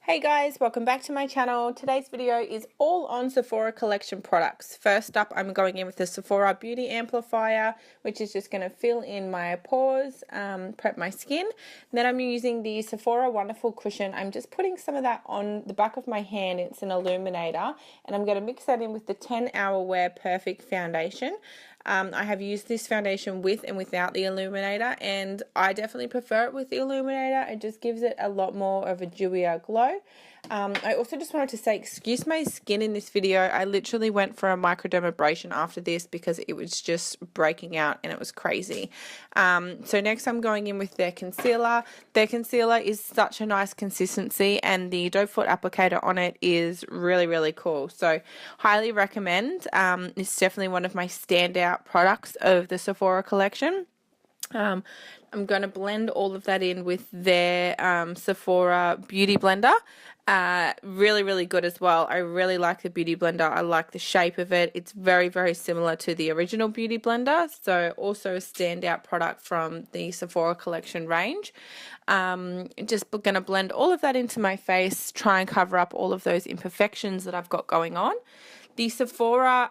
Hey guys, welcome back to my channel. Today's video is all on Sephora Collection products. First up, I'm going in with the Sephora Beauty Amplifier, which is just going to fill in my pores, prep my skin. Then I'm using the Sephora Wonderful Cushion. I'm just putting some of that on the back of my hand. It's an illuminator, and I'm going to mix that in with the 10 Hour Wear Perfect Foundation. I have used this foundation with and without the illuminator, and I definitely prefer it with the illuminator. It just gives it a lot more of a dewier glow. I also just wanted to say, excuse my skin in this video. I literally went for a microdermabrasion after this because it was just breaking out and it was crazy. So next I'm going in with their concealer. Their concealer is such a nice consistency, and the doe foot applicator on it is really, really cool. So highly recommend. It's definitely one of my standout products of the Sephora collection. I'm going to blend all of that in with their Sephora Beauty Blender. Really, really good as well. I really like the Beauty Blender. I like the shape of it. It's very, very similar to the original Beauty Blender. So also a standout product from the Sephora Collection range. Just going to blend all of that into my face, try and cover up all of those imperfections that I've got going on. The Sephora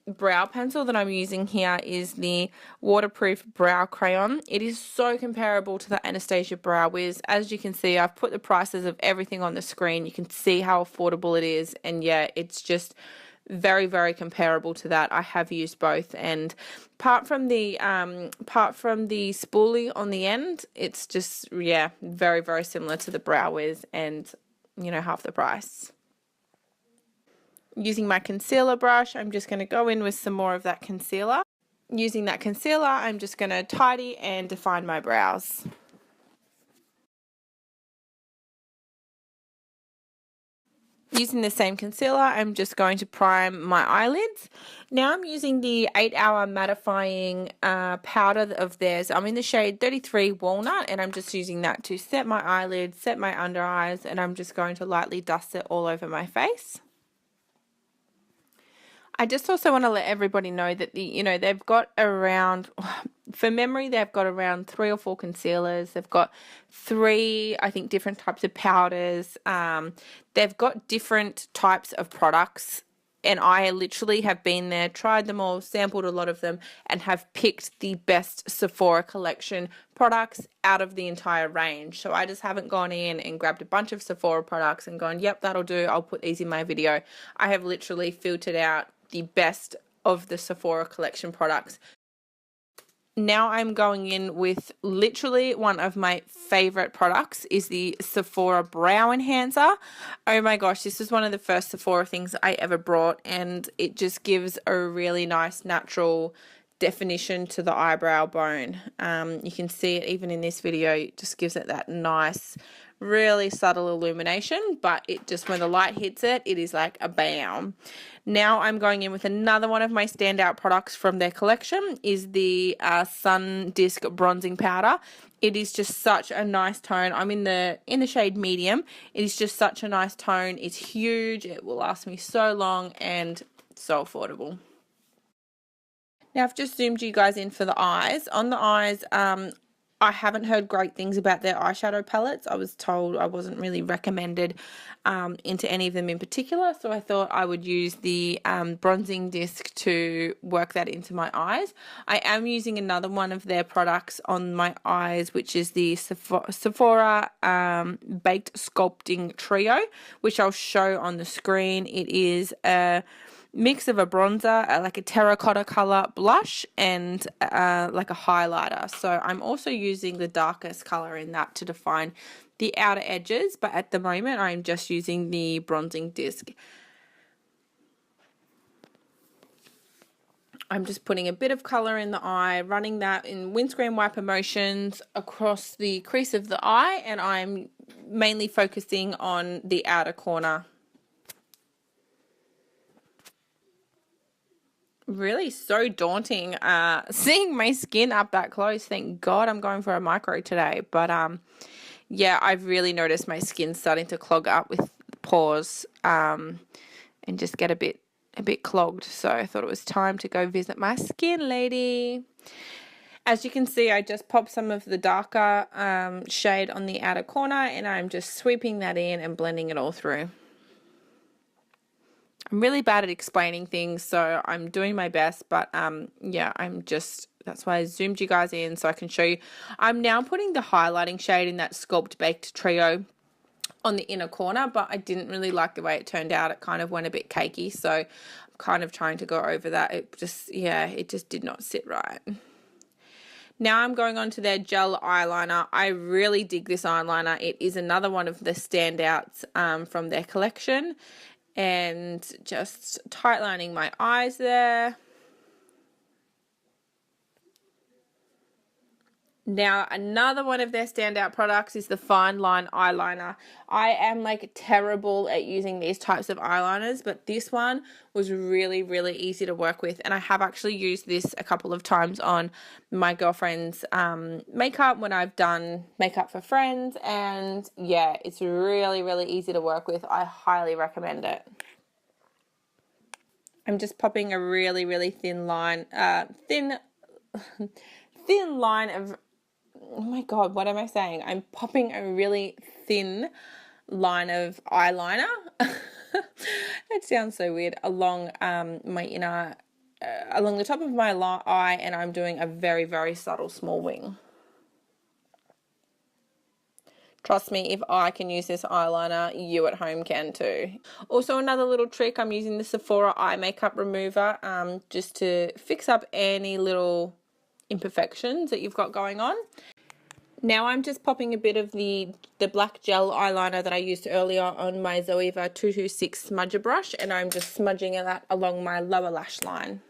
brow pencil that I'm using here is the waterproof brow crayon. It is so comparable to the Anastasia Brow Wiz. As you can see, I've put the prices of everything on the screen. You can see how affordable it is, and yeah, it's just very, very comparable to that. I have used both, and apart from the spoolie on the end, it's just, yeah, very, very similar to the Brow Wiz, and you know, half the price. Using my concealer brush, I'm just going to go in with some more of that concealer. Using that concealer, I'm just going to tidy and define my brows. Using the same concealer, I'm just going to prime my eyelids. Now I'm using the 8 Hour Mattifying powder of theirs. I'm in the shade 33 Walnut, and I'm just using that to set my eyelids, set my under eyes, and I'm just going to lightly dust it all over my face. I just also want to let everybody know that they've got around, for memory, they've got around 3 or 4 concealers. They've got 3, I think, different types of powders. They've got different types of products, and I literally have been there, tried them all, sampled a lot of them, and have picked the best Sephora Collection products out of the entire range. So I just haven't gone in and grabbed a bunch of Sephora products and gone, yep, that'll do, I'll put these in my video. I have literally filtered out the best of the Sephora Collection products. Now I'm going in with literally one of my favorite products is the Sephora Brow Enhancer. Oh my gosh, this is one of the first Sephora things I ever brought, and it just gives a really nice natural definition to the eyebrow bone. You can see it even in this video. It just gives it that nice, really subtle illumination, but it just, when the light hits it, it is like a bam. Now I'm going in with another one of my standout products from their collection is the Sun Disc Bronzing Powder. It is just such a nice tone. I'm in the shade medium. It is just such a nice tone. It's huge. It will last me so long and so affordable. Now I've just zoomed you guys in for the eyes. On the eyes, I haven't heard great things about their eyeshadow palettes. I was told I wasn't really recommended into any of them in particular, so I thought I would use the bronzing disc to work that into my eyes. I am using another one of their products on my eyes, which is the Sephora Baked Sculpting Trio, which I'll show on the screen. It is a mix of a bronzer, like a terracotta color blush, and like a highlighter. So I'm also using the darkest color in that to define the outer edges, but at the moment I'm just using the bronzing disc. I'm just putting a bit of color in the eye, running that in windscreen wiper motions across the crease of the eye, and I'm mainly focusing on the outer corner. Really so daunting seeing my skin up that close. Thank God I'm going for a micro today, but yeah, I've really noticed my skin starting to clog up with pores and just get a bit clogged, so I thought it was time to go visit my skin lady. As you can see, I just popped some of the darker shade on the outer corner, and I'm just sweeping that in and blending it all through. I'm really bad at explaining things, so I'm doing my best, but yeah, that's why I zoomed you guys in so I can show you. I'm now putting the highlighting shade in that Sculpt Baked Trio on the inner corner, but I didn't really like the way it turned out. It kind of went a bit cakey, so I'm kind of trying to go over that. It just did not sit right. Now I'm going on to their gel eyeliner. I really dig this eyeliner. It is another one of the standouts from their collection. And just tightlining my eyes there. Now, another one of their standout products is the Fine Line Eyeliner. I am like terrible at using these types of eyeliners, but this one was really, really easy to work with. And I have actually used this a couple of times on my girlfriend's makeup when I've done makeup for friends. And yeah, it's really, really easy to work with. I highly recommend it. I'm just popping a really, really thin line, thin line of, oh my God, what am I saying? I'm popping a really thin line of eyeliner. It sounds so weird, along my inner, along the top of my eye, and I'm doing a very, very subtle small wing. Trust me, if I can use this eyeliner, you at home can too. Also, another little trick, I'm using the Sephora eye makeup remover just to fix up any little imperfections that you've got going on. Now I'm just popping a bit of the black gel eyeliner that I used earlier on my Zoeva 226 smudger brush, and I'm just smudging that along my lower lash line.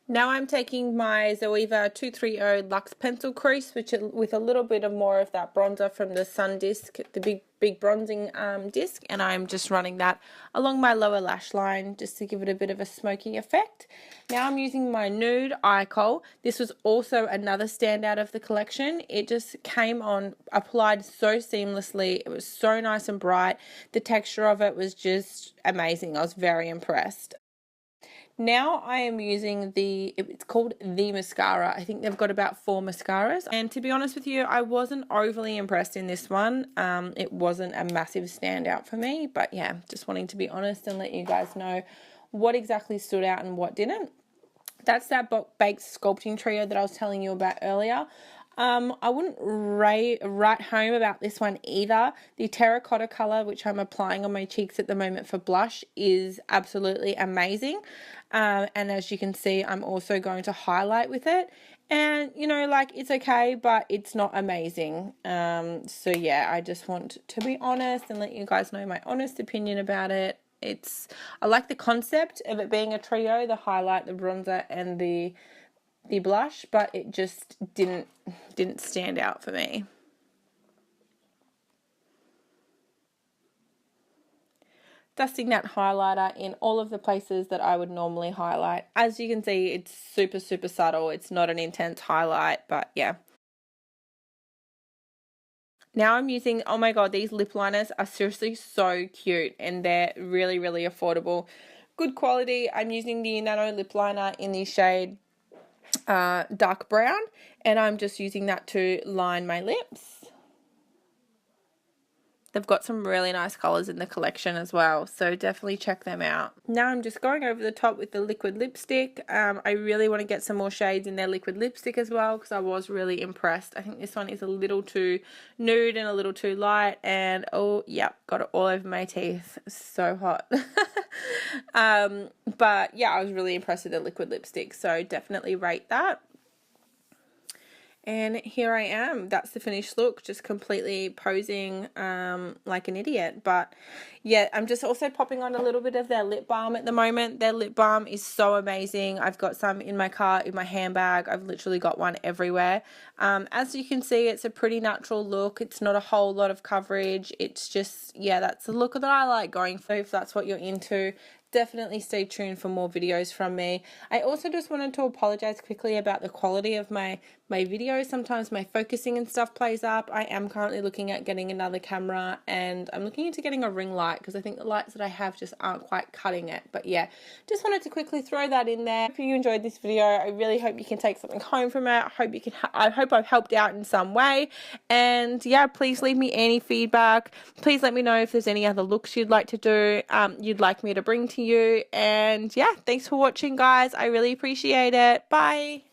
Now I'm taking my Zoeva 230 Luxe Pencil Crease, with a little bit of more of that bronzer from the Sun Disc, the big bronzing disc, and I'm just running that along my lower lash line just to give it a bit of a smoky effect. Now I'm using my Nude Eye Kohl. This was also another standout of the collection. It just came on, applied so seamlessly. It was so nice and bright. The texture of it was just amazing. I was very impressed. Now I am using it's called the Mascara. I think they've got about 4 mascaras. And to be honest with you, I wasn't overly impressed in this one. It wasn't a massive standout for me. But yeah, just wanting to be honest and let you guys know what exactly stood out and what didn't. That's that Baked Sculpting Trio that I was telling you about earlier. I wouldn't write home about this one either. The terracotta color, which I'm applying on my cheeks at the moment for blush, is absolutely amazing. And as you can see, I'm also going to highlight with it. And, you know, like, it's okay, but it's not amazing. So yeah, I just want to be honest and let you guys know my honest opinion about it. I like the concept of it being a trio, the highlight, the bronzer, and the blush, but it just didn't stand out for me. Dusting that highlighter in all of the places that I would normally highlight. As you can see, it's super, super subtle. It's not an intense highlight, but yeah. Now I'm using, oh my God, these lip liners are seriously so cute, and they're really, really affordable. Good quality. I'm using the Nano lip liner in the shade dark brown, and I'm just using that to line my lips. They've got some really nice colors in the collection as well, so definitely check them out. Now I'm just going over the top with the liquid lipstick. I really want to get some more shades in their liquid lipstick as well, because I was really impressed. I think this one is a little too nude and a little too light, and oh yep, got it all over my teeth. So hot. But yeah, I was really impressed with the liquid lipstick, so definitely rate that. And here I am. That's the finished look, just completely posing like an idiot. But yeah, I'm just also popping on a little bit of their lip balm at the moment. Their lip balm is so amazing. I've got some in my car, in my handbag. I've literally got one everywhere. As you can see, it's a pretty natural look. It's not a whole lot of coverage. It's just, yeah, that's the look that I like going for. If that's what you're into, definitely stay tuned for more videos from me. I also just wanted to apologize quickly about the quality of my videos. Sometimes my focusing and stuff plays up. I am currently looking at getting another camera, and I'm looking into getting a ring light because I think the lights that I have just aren't quite cutting it. But yeah, just wanted to quickly throw that in there. If you enjoyed this video, I really hope you can take something home from it. I hope I've helped out in some way. And yeah, please leave me any feedback. Please let me know if there's any other looks you'd like to do, you'd like me to bring to you. And yeah, thanks for watching, guys. I really appreciate it. Bye.